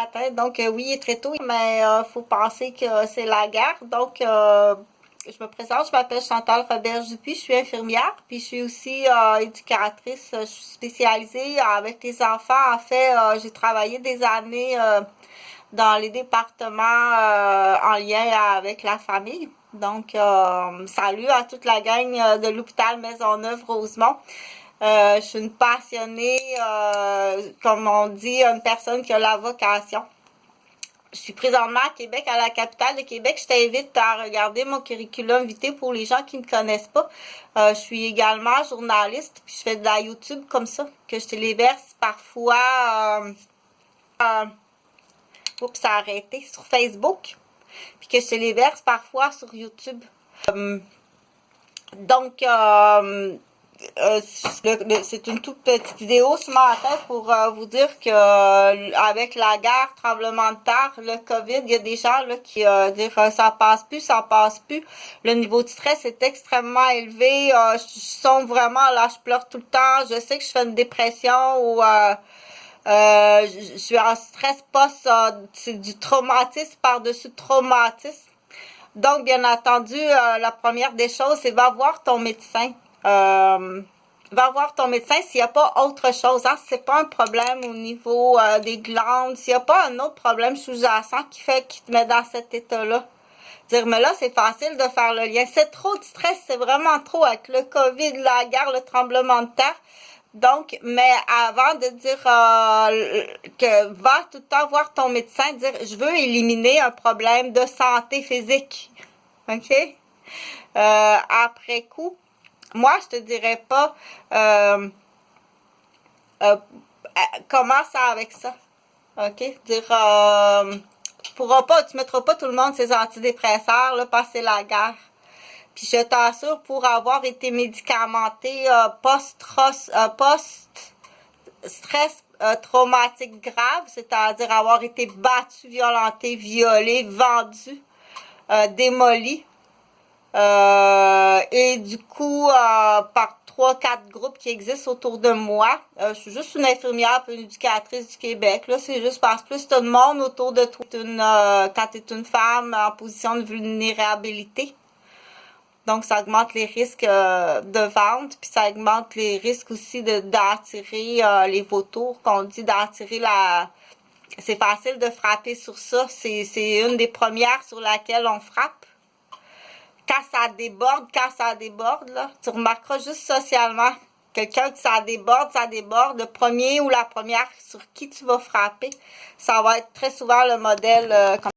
matin. Donc, oui, il est très tôt, mais faut penser que c'est la guerre. Donc, je me présente, je m'appelle Chantal Robert-Dupuis, je suis infirmière, puis je suis aussi éducatrice. Je suis spécialisée avec les enfants. En fait, j'ai travaillé des années dans les départements en lien avec la famille. Donc, salut à toute la gang de l'hôpital Maisonneuve-Rosemont. Je suis une passionnée, comme on dit, une personne qui a la vocation. Je suis présentement à Québec, à la capitale de Québec. Je t'invite à regarder mon curriculum vitae pour les gens qui ne me connaissent pas. Je suis également journaliste, puis je fais de la YouTube comme ça, que je téléverse parfois... oups, ça a arrêté, sur Facebook, puis que je téléverse parfois sur YouTube. Donc, c'est une toute petite vidéo ce matin pour vous dire que avec la guerre, tremblement de terre, le COVID, il y a des gens là qui disent ça passe plus. Le niveau de stress est extrêmement élevé. Je sens vraiment là, je pleure tout le temps. Je sais que je fais une dépression ou je suis en stress post, c'est du traumatisme par-dessus traumatisme. Donc, bien entendu, la première des choses, c'est va voir ton médecin. Va voir ton médecin s'il n'y a pas autre chose. Hein? Si c'est pas un problème au niveau des glandes, s'il n'y a pas un autre problème sous-jacent qui te met dans cet état-là. Dire, mais là, c'est facile de faire le lien. C'est trop de stress, c'est vraiment trop avec le COVID, la guerre, le tremblement de terre. Donc, mais avant de dire que va tout le temps voir ton médecin, dire je veux éliminer un problème de santé physique. OK? Après coup, moi, je te dirais pas commence avec ça. OK? Dire tu mettras pas tout le monde ces antidépresseurs, là, passer la guerre. Puis je t'assure, pour avoir été médicamenté post-stress traumatique grave, c'est-à-dire avoir été battu, violenté, violé, vendu, démoli, et du coup, par 3-4 groupes qui existent autour de moi. Je suis juste une infirmière et une éducatrice du Québec. Là, c'est juste parce que plus t'as de monde autour de toi quand t'es une femme en position de vulnérabilité. Donc, ça augmente les risques de vente, puis ça augmente les risques aussi d'attirer les vautours, qu'on dit d'attirer la... C'est facile de frapper sur ça. C'est une des premières sur laquelle on frappe. Quand ça déborde, là, tu remarqueras juste socialement. Quelqu'un que ça déborde, le premier ou la première sur qui tu vas frapper, ça va être très souvent le modèle comme